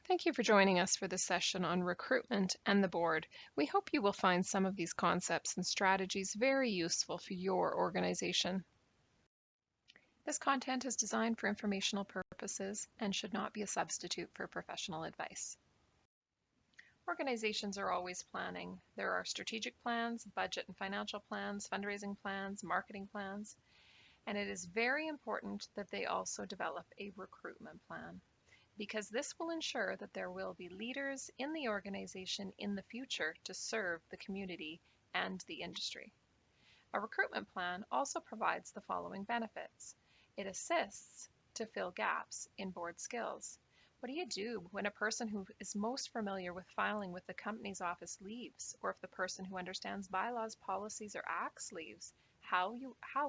Thank you for joining us for this session on recruitment and the board. We hope you will find some of these concepts and strategies very useful for your organization. This content is designed for informational purposes and should not be a substitute for professional advice. Organizations are always planning. There are strategic plans, budget and financial plans, fundraising plans, marketing plans, and it is very important that they also develop a recruitment plan, because this will ensure that there will be leaders in the organization in the future to serve the community and the industry. A recruitment plan also provides the following benefits. It assists to fill gaps in board skills. What do you do when a person who is most familiar with filing with the company's office leaves, or if the person who understands bylaws, policies, or acts leaves? How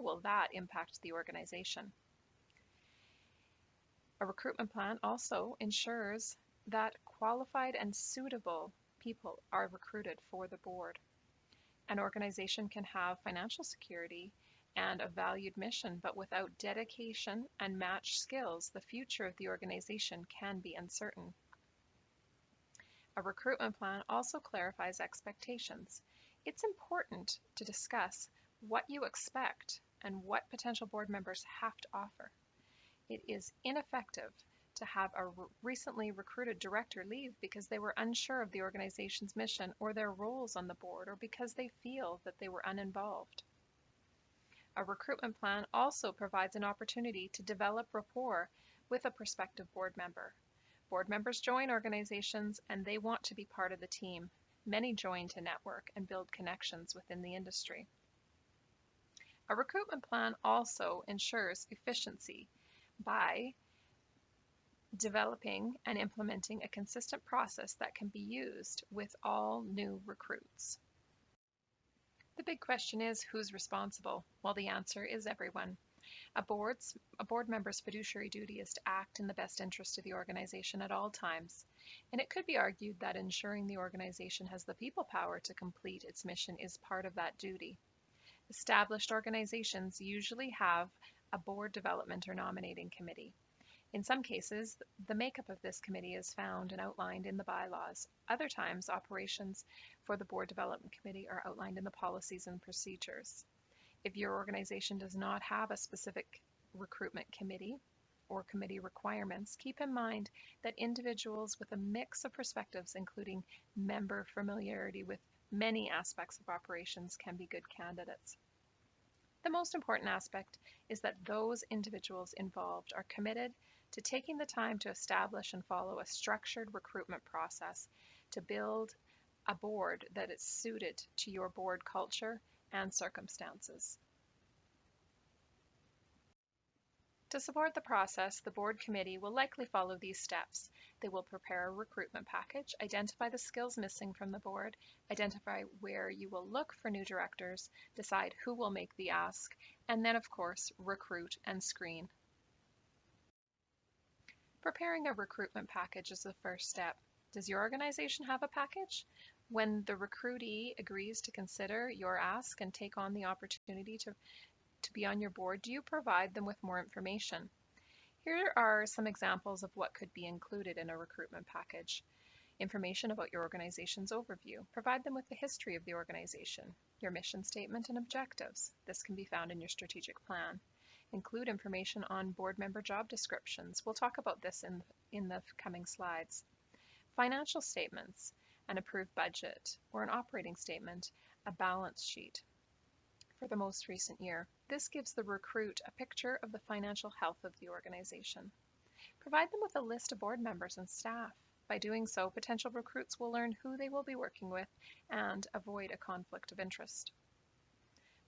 will that impact the organization? A recruitment plan also ensures that qualified and suitable people are recruited for the board. An organization can have financial security and a valued mission, but without dedication and matched skills, the future of the organization can be uncertain. A recruitment plan also clarifies expectations. It's important to discuss what you expect and what potential board members have to offer. It is ineffective to have a recently recruited director leave because they were unsure of the organization's mission or their roles on the board, or because they feel that they were uninvolved. A recruitment plan also provides an opportunity to develop rapport with a prospective board member. Board members join organizations and they want to be part of the team. Many join to network and build connections within the industry. A recruitment plan also ensures efficiency by developing and implementing a consistent process that can be used with all new recruits. The big question is, who's responsible? Well, the answer is everyone. A board member's fiduciary duty is to act in the best interest of the organization at all times, and it could be argued that ensuring the organization has the people power to complete its mission is part of that duty. Established organizations usually have a board development or nominating committee. In some cases, the makeup of this committee is found and outlined in the bylaws. Other times, operations for the board development committee are outlined in the policies and procedures. If your organization does not have a specific recruitment committee or committee requirements, keep in mind that individuals with a mix of perspectives, including member familiarity with many aspects of operations, can be good candidates. The most important aspect is that those individuals involved are committed to taking the time to establish and follow a structured recruitment process to build a board that is suited to your board culture and circumstances. To support the process, the board committee will likely follow these steps. They will prepare a recruitment package, identify the skills missing from the board, identify where you will look for new directors, decide who will make the ask, and then, of course, recruit and screen. Preparing a recruitment package is the first step. Does your organization have a package? When the recruitee agrees to consider your ask and take on the opportunity to be on your board, do you provide them with more information? Here are some examples of what could be included in a recruitment package. Information about your organization's overview. Provide them with the history of the organization, your mission statement and objectives. This can be found in your strategic plan. Include information on board member job descriptions. We'll talk about this in the coming slides. Financial statements, an approved budget or an operating statement, a balance sheet for the most recent year. This gives the recruit a picture of the financial health of the organization. Provide them with a list of board members and staff. By doing so, potential recruits will learn who they will be working with and avoid a conflict of interest.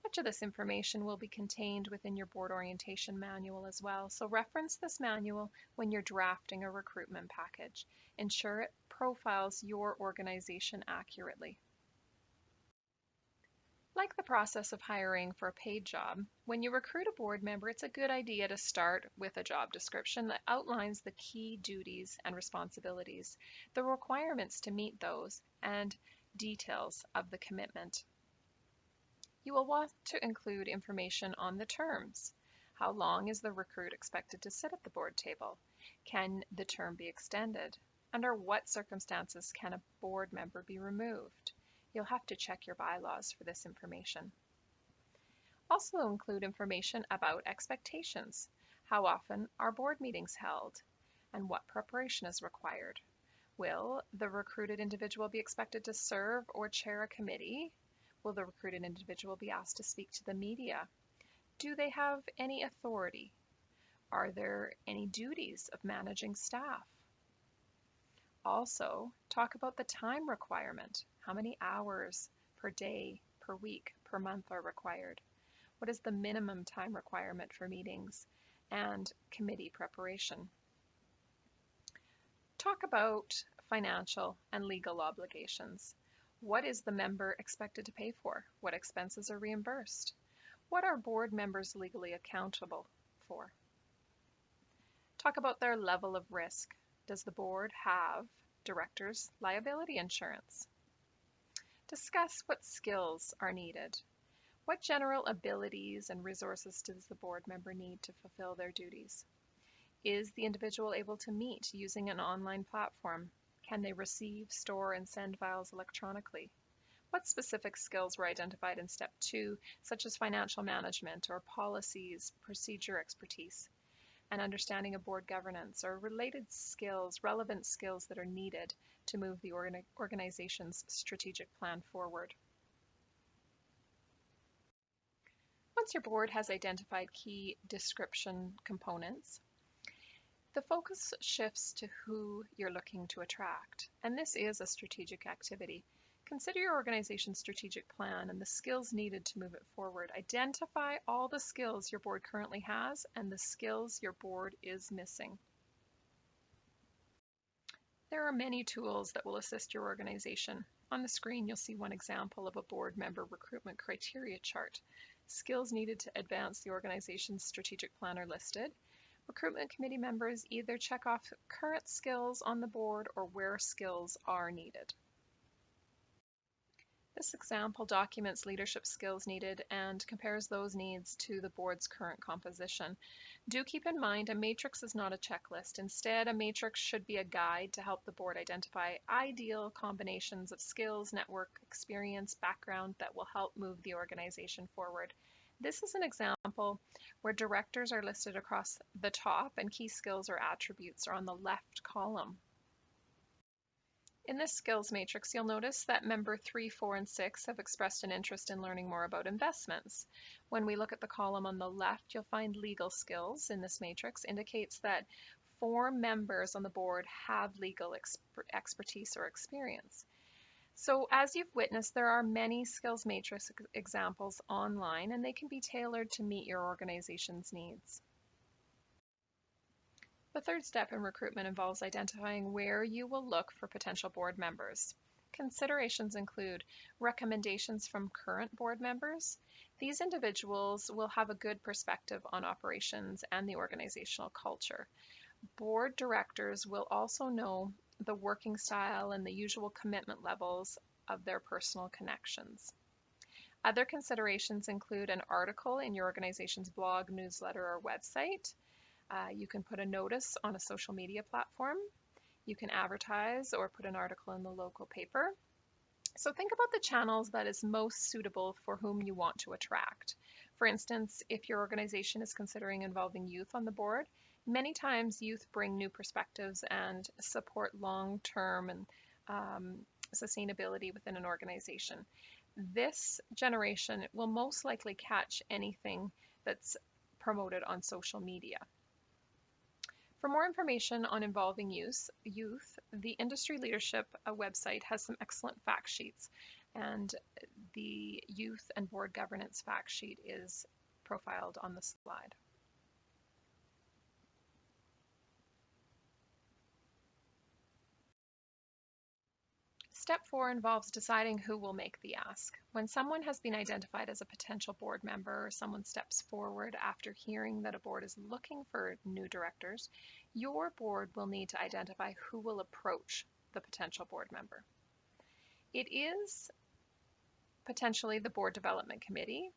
Much of this information will be contained within your board orientation manual as well, so reference this manual when you're drafting a recruitment package. Ensure it profiles your organization accurately. Like the process of hiring for a paid job, when you recruit a board member, it's a good idea to start with a job description that outlines the key duties and responsibilities, the requirements to meet those, and details of the commitment. You will want to include information on the terms. How long is the recruit expected to sit at the board table? Can the term be extended? Under what circumstances can a board member be removed? You'll have to check your bylaws for this information. Also include information about expectations. How often are board meetings held? And what preparation is required? Will the recruited individual be expected to serve or chair a committee? Will the recruited individual be asked to speak to the media? Do they have any authority? Are there any duties of managing staff? Also, talk about the time requirement. How many hours per day, per week, per month are required? What is the minimum time requirement for meetings and committee preparation? Talk about financial and legal obligations. What is the member expected to pay for? What expenses are reimbursed? What are board members legally accountable for? Talk about their level of risk. Does the board have directors' liability insurance? Discuss what skills are needed. What general abilities and resources does the board member need to fulfill their duties? Is the individual able to meet using an online platform? Can they receive, store, and send files electronically? What specific skills were identified in step 2, such as financial management or policies, procedure expertise, and understanding of board governance, or related skills, relevant skills that are needed to move the organization's strategic plan forward? Once your board has identified key description components, the focus shifts to who you're looking to attract, and this is a strategic activity. Consider your organization's strategic plan and the skills needed to move it forward. Identify all the skills your board currently has and the skills your board is missing. There are many tools that will assist your organization. On the screen, you'll see one example of a board member recruitment criteria chart. Skills needed to advance the organization's strategic plan are listed. Recruitment committee members either check off current skills on the board or where skills are needed. This example documents leadership skills needed and compares those needs to the board's current composition. Do keep in mind a matrix is not a checklist. Instead, a matrix should be a guide to help the board identify ideal combinations of skills, network, experience, background that will help move the organization forward. This is an example where directors are listed across the top and key skills or attributes are on the left column. In this skills matrix, you'll notice that member 3, 4, and 6 have expressed an interest in learning more about investments. When we look at the column on the left, you'll find legal skills in this matrix indicates that 4 members on the board have legal expertise or experience. So as you've witnessed, there are many skills matrix examples online, and they can be tailored to meet your organization's needs. The third step in recruitment involves identifying where you will look for potential board members. Considerations include recommendations from current board members. These individuals will have a good perspective on operations and the organizational culture. Board directors will also know the working style and the usual commitment levels of their personal connections. Other considerations include an article in your organization's blog, newsletter, or website. You can put a notice on a social media platform. You can advertise or put an article in the local paper. So think about the channels that is most suitable for whom you want to attract. For instance, if your organization is considering involving youth on the board, many times youth bring new perspectives and support long-term and sustainability within an organization. This generation will most likely catch anything that's promoted on social media. For more information on involving youth, the Industry Leadership website has some excellent fact sheets, and the Youth and Board Governance fact sheet is profiled on the slide. Step 4 involves deciding who will make the ask. When someone has been identified as a potential board member or someone steps forward after hearing that a board is looking for new directors, your board will need to identify who will approach the potential board member. It is potentially the board development committee,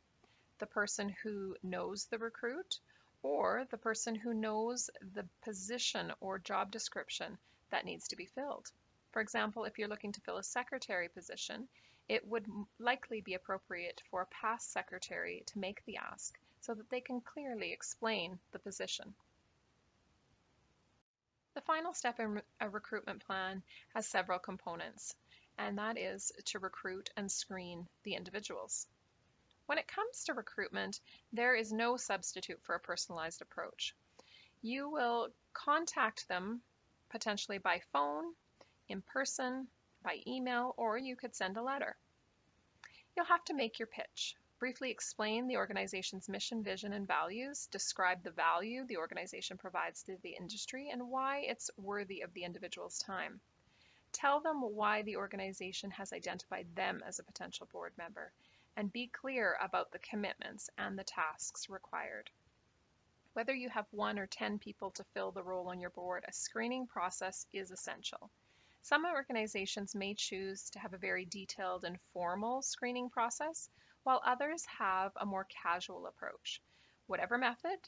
the person who knows the recruit, or the person who knows the position or job description that needs to be filled. For example, if you're looking to fill a secretary position, it would likely be appropriate for a past secretary to make the ask so that they can clearly explain the position. The final step in a recruitment plan has several components, and that is to recruit and screen the individuals. When it comes to recruitment, there is no substitute for a personalized approach. You will contact them potentially by phone, in person, by email, or you could send a letter. You'll have to make your pitch. Briefly explain the organization's mission, vision, and values. Describe the value the organization provides to the industry and why it's worthy of the individual's time. Tell them why the organization has identified them as a potential board member, and be clear about the commitments and the tasks required. Whether you have 1 or 10 people to fill the role on your board, a screening process is essential. Some organizations may choose to have a very detailed and formal screening process, while others have a more casual approach. Whatever method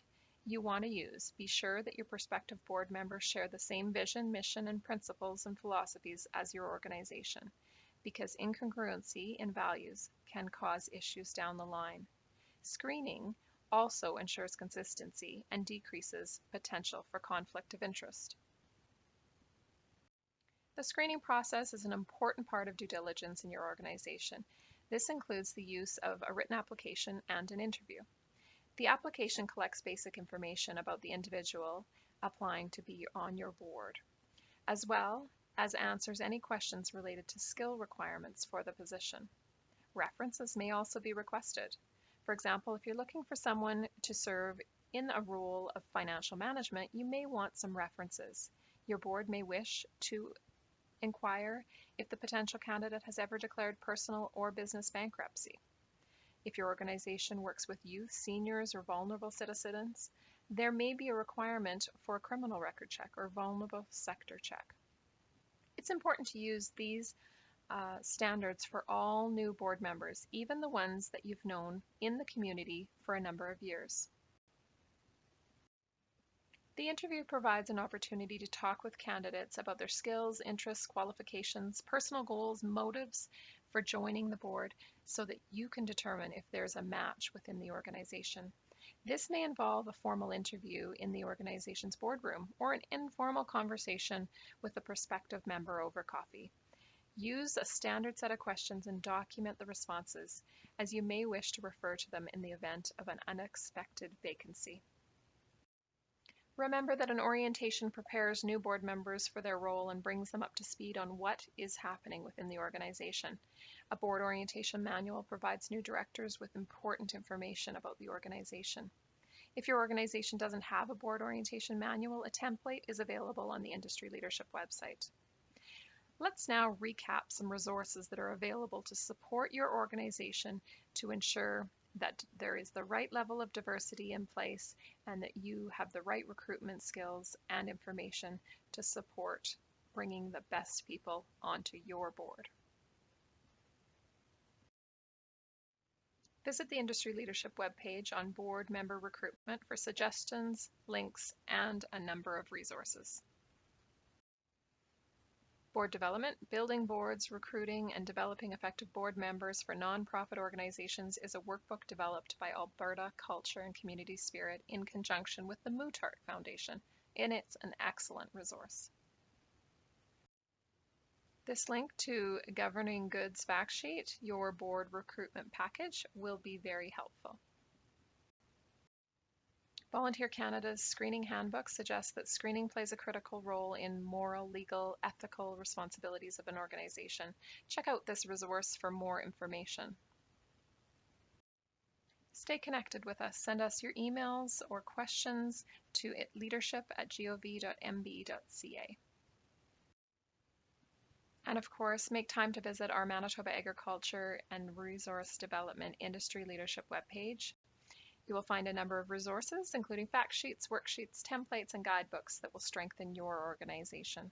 you want to use, be sure that your prospective board members share the same vision, mission, and principles and philosophies as your organization, because incongruency in values can cause issues down the line. Screening also ensures consistency and decreases potential for conflict of interest. The screening process is an important part of due diligence in your organization. This includes the use of a written application and an interview. The application collects basic information about the individual applying to be on your board, as well as answers any questions related to skill requirements for the position. References may also be requested. For example, if you're looking for someone to serve in a role of financial management, you may want some references. Your board may wish to inquire if the potential candidate has ever declared personal or business bankruptcy. If your organization works with youth, seniors, or vulnerable citizens, there may be a requirement for a criminal record check or vulnerable sector check. It's important to use these standards for all new board members, even the ones that you've known in the community for a number of years. The interview provides an opportunity to talk with candidates about their skills, interests, qualifications, personal goals, motives for joining the board so that you can determine if there's a match within the organization. This may involve a formal interview in the organization's boardroom or an informal conversation with a prospective member over coffee. Use a standard set of questions and document the responses, as you may wish to refer to them in the event of an unexpected vacancy. Remember that an orientation prepares new board members for their role and brings them up to speed on what is happening within the organization. A board orientation manual provides new directors with important information about the organization. If your organization doesn't have a board orientation manual, a template is available on the Industry Leadership website. Let's now recap some resources that are available to support your organization to ensure that there is the right level of diversity in place and that you have the right recruitment skills and information to support bringing the best people onto your board. Visit the Industry Leadership webpage on board member recruitment for suggestions, links, and a number of resources. Board development, building boards, recruiting, and developing effective board members for nonprofit organizations is a workbook developed by Alberta Culture and Community Spirit in conjunction with the Mootart Foundation, and it's an excellent resource. This link to Governing Goods Fact Sheet, your board recruitment package, will be very helpful. Volunteer Canada's Screening Handbook suggests that screening plays a critical role in moral, legal, ethical responsibilities of an organization. Check out this resource for more information. Stay connected with us. Send us your emails or questions to leadership@gov.mb.ca. And of course, make time to visit our Manitoba Agriculture and Resource Development Industry Leadership webpage. You will find a number of resources, including fact sheets, worksheets, templates, and guidebooks that will strengthen your organization.